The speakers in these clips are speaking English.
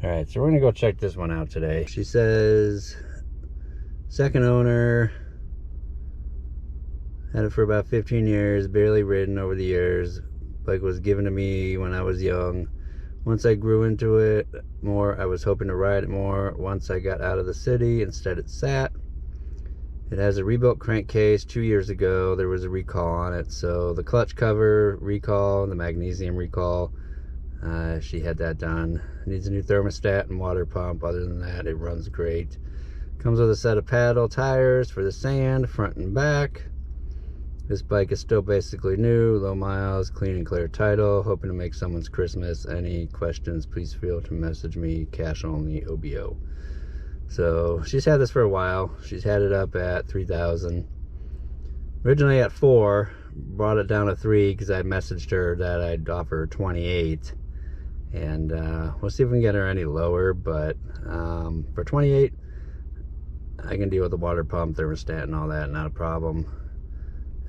All right, so we're gonna go check this one out today. She says, second owner, had it for about 15 years, barely ridden over the years. Bike was given to me when I was young. Once I grew into it more, I was hoping to ride it more. Once I got out of the city, instead it sat. It has a rebuilt crankcase. 2 years ago, there was a recall on it. So the clutch cover recall, the magnesium recall, she had that done. Needs a new thermostat and water pump. Other than that, it runs great. Comes with a set of paddle tires for the sand, front and back. This bike is still basically new, low miles, clean and clear title. Hoping to make someone's Christmas. Any questions, please feel to message me. Cash only, OBO. So she's had this for a while. She's had it up at 3,000. Originally at 4, brought it down to 3 because I messaged her that I'd offer her 28. And we'll see if we can get her any lower, but for 28, I can deal with the water pump, thermostat and all that, not a problem.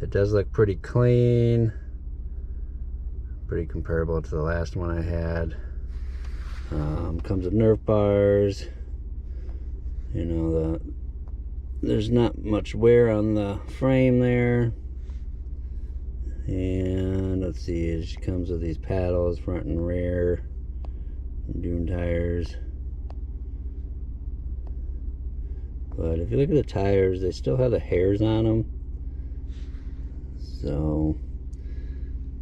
It does look pretty clean, pretty comparable to the last one I had. Comes with Nerf bars. You know, there's not much wear on the frame there. And let's see, it comes with these paddles, front and rear, dune tires. But if you look at the tires, they still have the hairs on them. So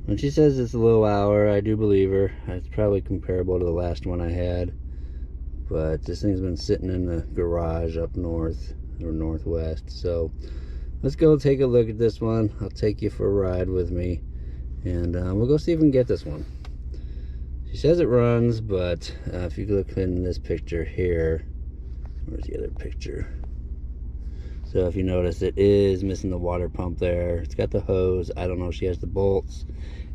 when she says it's a low hour, I do believe her. It's probably comparable to the last one I had. But this thing's been sitting in the garage up north or northwest. So let's go take a look at this one. I'll take you for a ride with me, and we'll go see if we can get this one. She says it runs, but if you look in this picture here, where's the other picture? So if you notice, it is missing the water pump there. It's got the hose. I don't know if she has the bolts.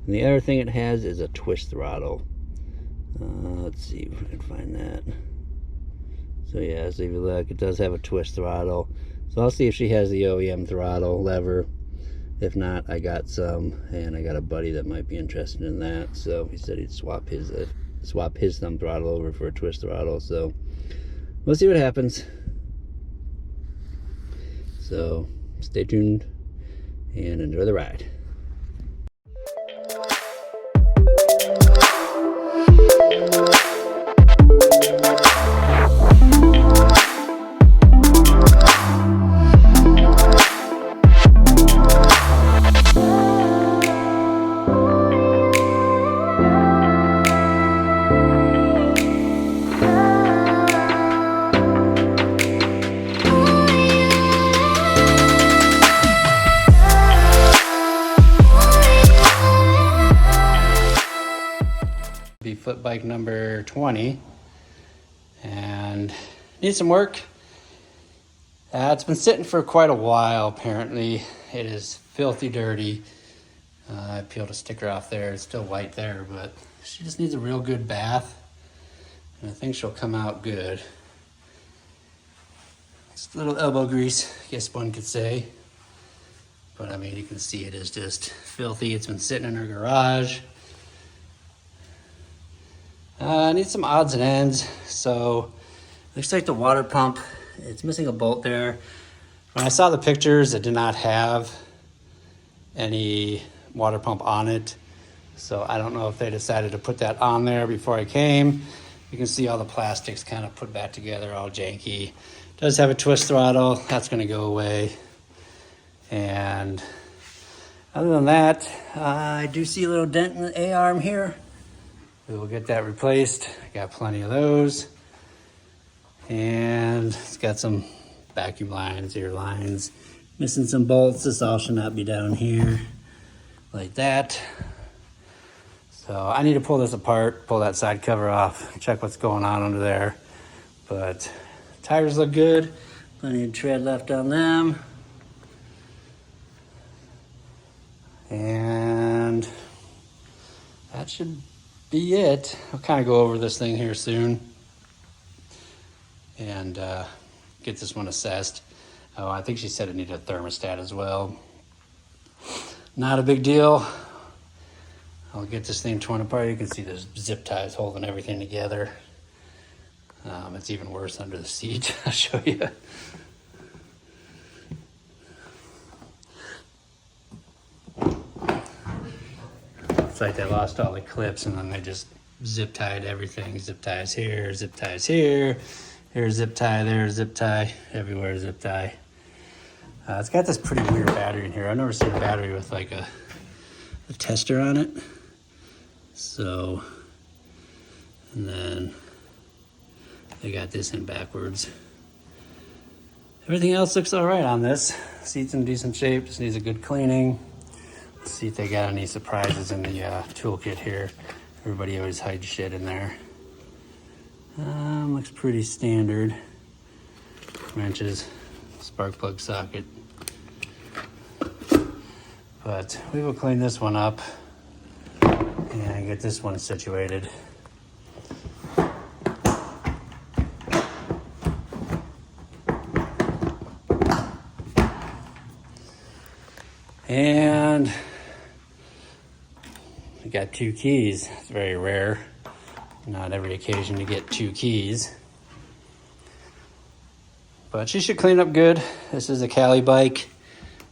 And the other thing it has is a twist throttle. Let's see if we can find that. So yeah, so if you look, it does have a twist throttle. So I'll see if she has the OEM throttle lever. If not, I got some, and I got a buddy that might be interested in that. So he said he'd swap his thumb throttle over for a twist throttle. So we'll see what happens. So stay tuned and enjoy the ride. Foot bike number 20, and needs some work. It's been sitting for quite a while. Apparently it is filthy dirty. I peeled a sticker off there. It's still white there, but she just needs a real good bath, and I think she'll come out good. Just a little elbow grease, I guess one could say, but I mean, you can see it is just filthy. It's been sitting in her garage. I need some odds and ends. So looks like the water pump, it's missing a bolt there. When I saw the pictures, it did not have any water pump on it. So I don't know if they decided to put that on there before I came. You can see all the plastics kind of put back together, all janky. It does have a twist throttle, that's gonna go away. And other than that, I do see a little dent in the A-arm here. We will get that replaced. I got plenty of those. And it's got some vacuum lines, ear lines. Missing some bolts. This all should not be down here like that. So I need to pull this apart, pull that side cover off, check what's going on under there. But tires look good. Plenty of tread left on them. And that should be it. I'll kind of go over this thing here soon and get this one assessed. Oh, I think she said it needed a thermostat as well. Not a big deal. I'll get this thing torn apart. You can see there's zip ties holding everything together. It's even worse under the seat. I'll show you. It's like they lost all the clips and then they just zip tied everything. Zip ties here, zip ties here. Here's zip tie, there's zip tie, everywhere zip tie. It's got this pretty weird battery in here. I've never seen a battery with like a tester on it. So, and then they got this in backwards. Everything else looks all right on this. Seat's in decent shape, just needs a good cleaning. Let's see if they got any surprises in the toolkit here. Everybody always hides shit in there. Looks pretty standard. Wrenches, spark plug socket. But we will clean this one up and get this one situated. And we got 2 keys. It's very rare. Not every occasion to get 2 keys. But she should clean up good. This is a Cali bike.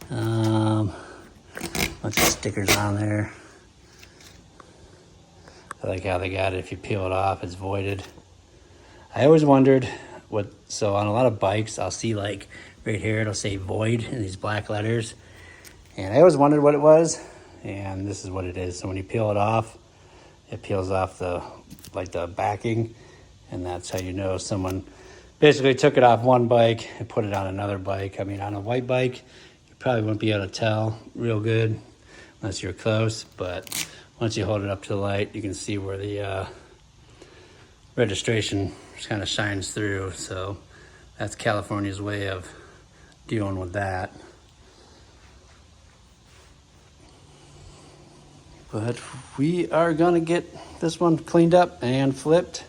Bunch of stickers on there. I like how they got it. If you peel it off, it's voided. I always wondered so on a lot of bikes, I'll see like right here, it'll say void in these black letters. And I always wondered what it was. And this is what it is. So when you peel it off, it peels off the backing. And that's how you know someone basically took it off one bike and put it on another bike. I mean, on a white bike, you probably wouldn't be able to tell real good unless you're close. But once you hold it up to the light, you can see where the registration just kind of shines through. So that's California's way of dealing with that. But we are gonna get this one cleaned up and flipped.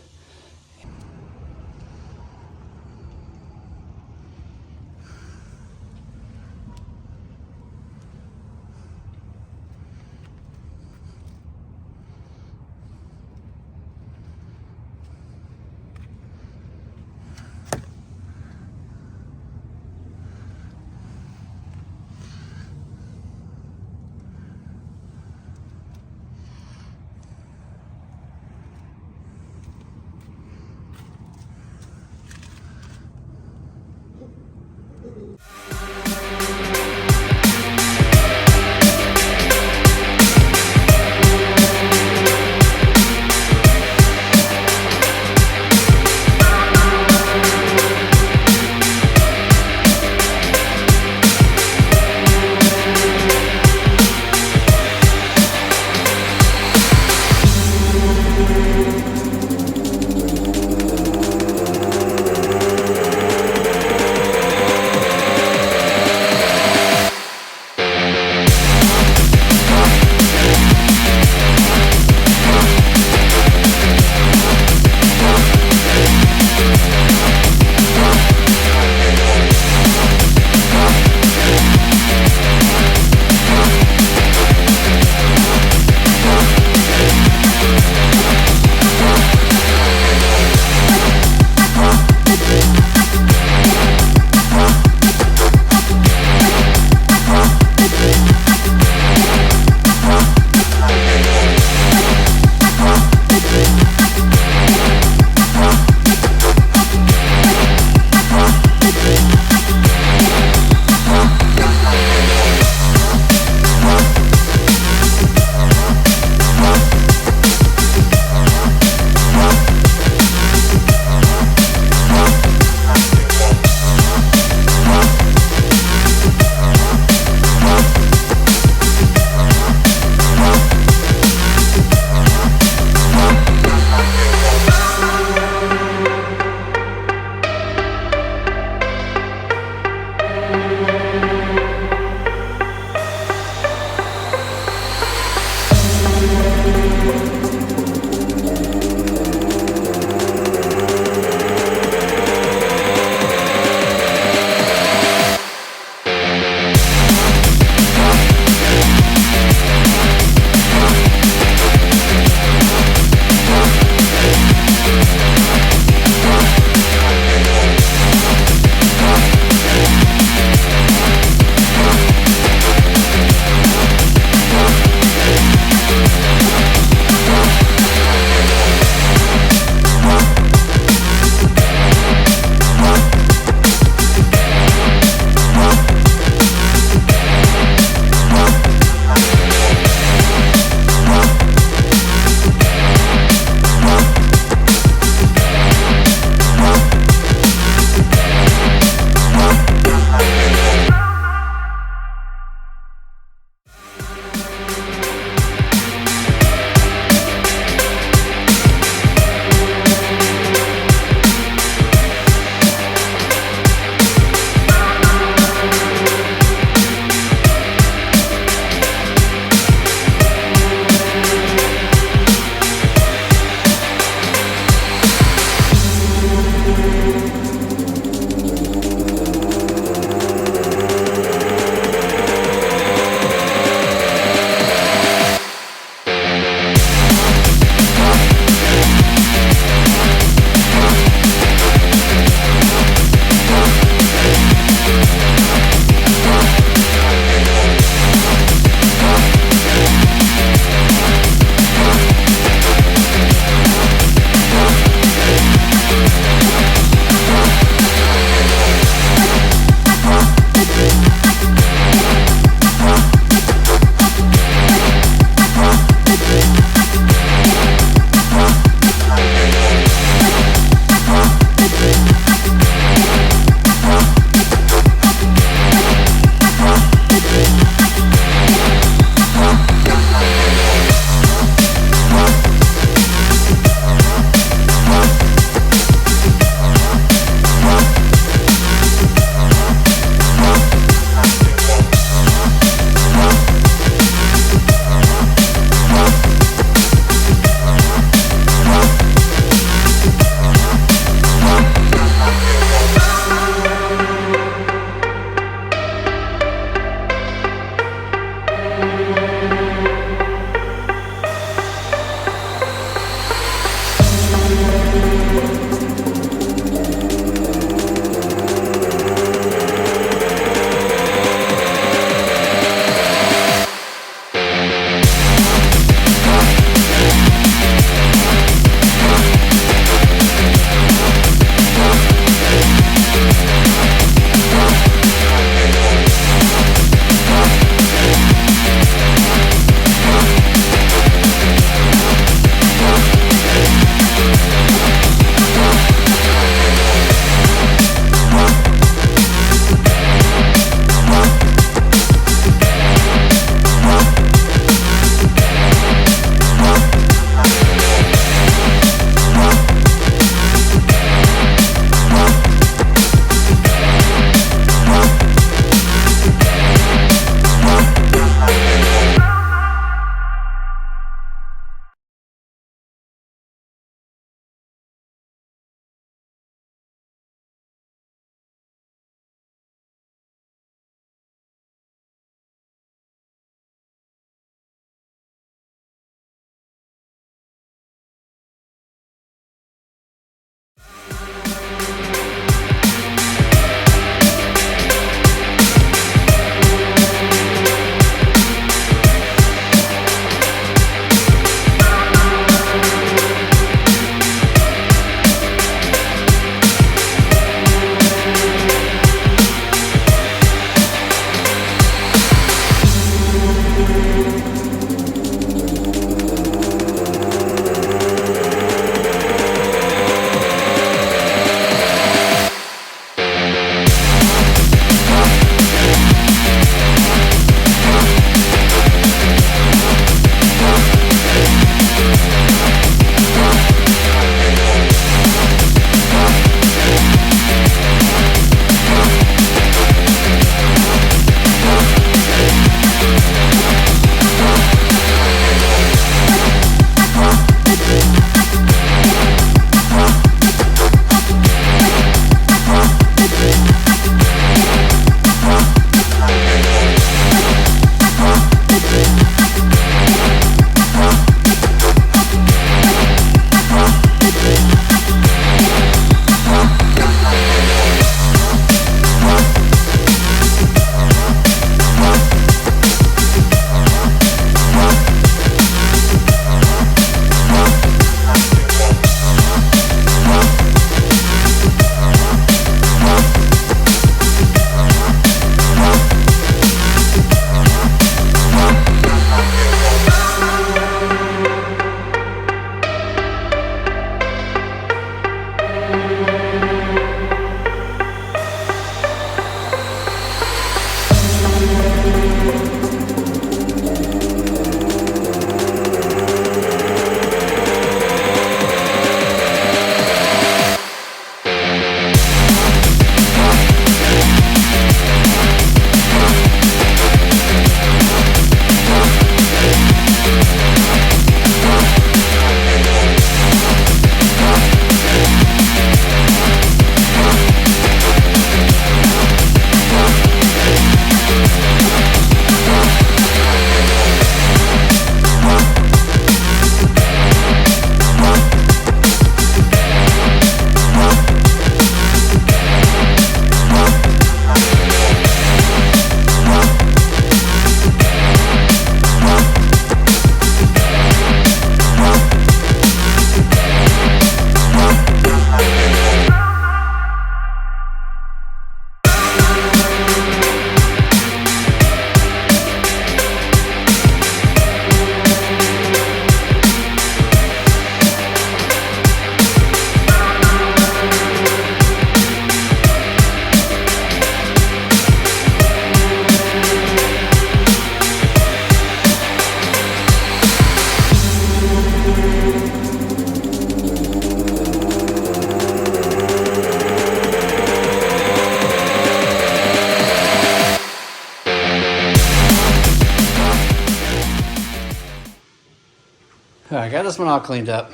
got this one all cleaned up.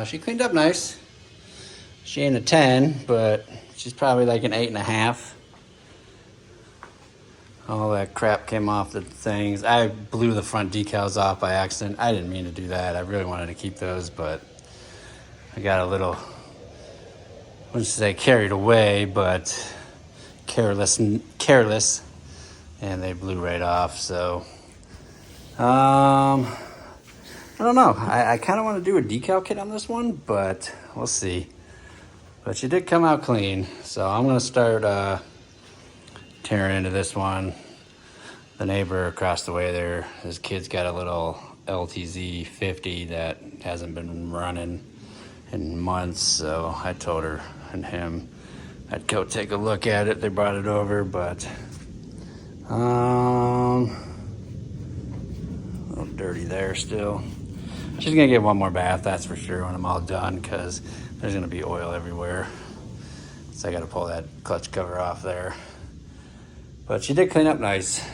She cleaned up nice. She ain't a 10, but she's probably like an 8.5. All that crap came off the things. I blew the front decals off by accident. I didn't mean to do that. I really wanted to keep those, but I got a little, I wouldn't say carried away, but careless, and they blew right off. So, I don't know. I kind of want to do a decal kit on this one, but we'll see. But she did come out clean, so I'm going to start tearing into this one. The neighbor across the way there, his kid's got a little LTZ-400 that hasn't been running in months, so I told her and him I'd go take a look at it. They brought it over, but a little dirty there still. She's gonna get one more bath, that's for sure, when I'm all done, because there's gonna be oil everywhere. So I gotta pull that clutch cover off there. But she did clean up nice.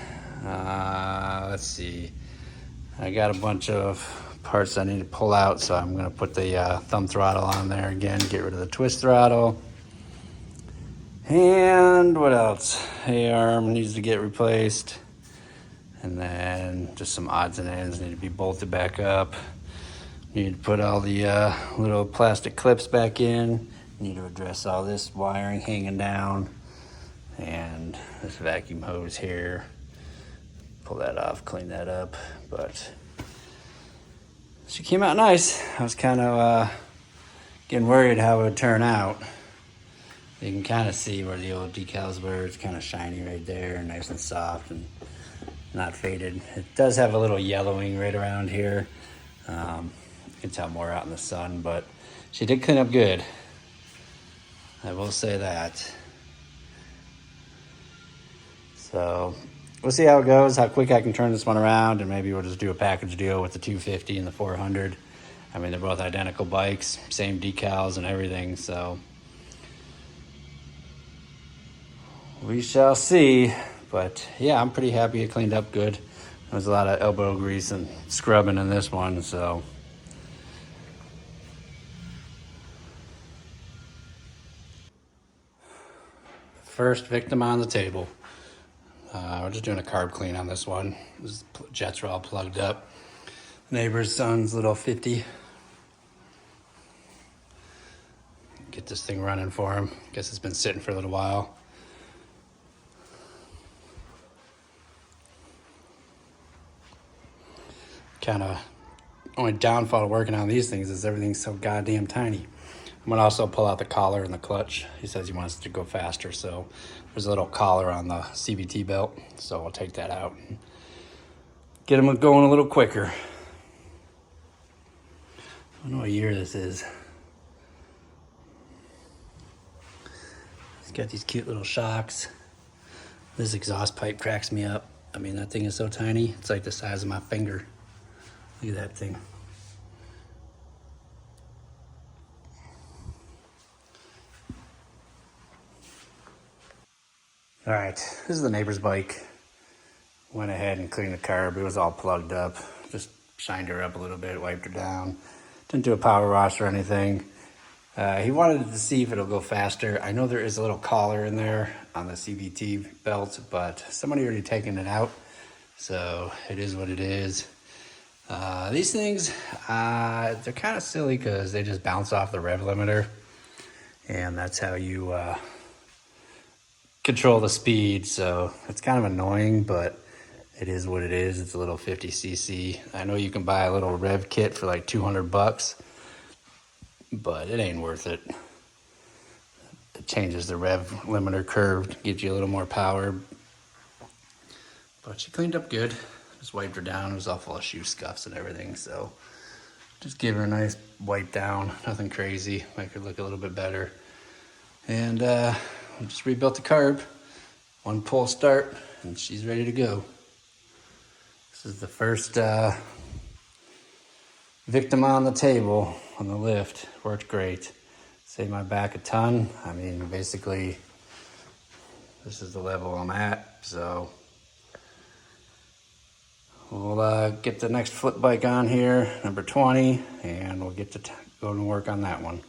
Let's see. I got a bunch of parts I need to pull out, so I'm gonna put the thumb throttle on there again, get rid of the twist throttle. And what else? A-arm needs to get replaced. And then just some odds and ends need to be bolted back up. Need to put all the little plastic clips back in. Need to address all this wiring hanging down. And this vacuum hose here. Pull that off, clean that up. But she came out nice. I was kind of getting worried how it would turn out. You can kind of see where the old decals were. It's kind of shiny right there, nice and soft and not faded. It does have a little yellowing right around here. You can tell more out in the sun, but she did clean up good. I will say that. So we'll see how it goes, how quick I can turn this one around, and maybe we'll just do a package deal with the 250 and the 400. I mean, they're both identical bikes, same decals and everything, so we shall see. But yeah, I'm pretty happy it cleaned up good. There was a lot of elbow grease and scrubbing in this one, so. First victim on the table. We're just doing a carb clean on this one. This jets are all plugged up. Neighbor's son's little 50. Get this thing running for him. Guess it's been sitting for a little while. Kind of only downfall of working on these things is everything's so goddamn tiny. I'm gonna also pull out the collar and the clutch. He says he wants to go faster, so there's a little collar on the CVT belt, so I'll take that out and get him going a little quicker. I don't know what year this is. It's got these cute little shocks. This exhaust pipe cracks me up. I mean, that thing is so tiny. It's like the size of my finger. Look at that thing. All right, this is the neighbor's bike. Went ahead and cleaned the carb. It was all plugged up. Just shined her up a little bit, wiped her down. Didn't do a power wash or anything. He wanted to see if it'll go faster. I know there is a little collar in there on the CVT belt, but somebody already taken it out. So it is what it is. These things, they're kind of silly because they just bounce off the rev limiter. And that's how you control the speed. So it's kind of annoying, but it is what it is. It's a little 50cc. I know you can buy a little rev kit for like $200, but it ain't worth it. It changes the rev limiter curve, gives you a little more power. But she cleaned up good. Just wiped her down. It was all full of shoe scuffs and everything, so just give her a nice wipe down. Nothing crazy. Make her look a little bit better. And just rebuilt the carb. One pull start, and she's ready to go. This is the first victim on the table on the lift. Worked great. Saved my back a ton. I mean, basically, this is the level I'm at, so we'll get the next flip bike on here, number 20, and we'll get to go to work on that one.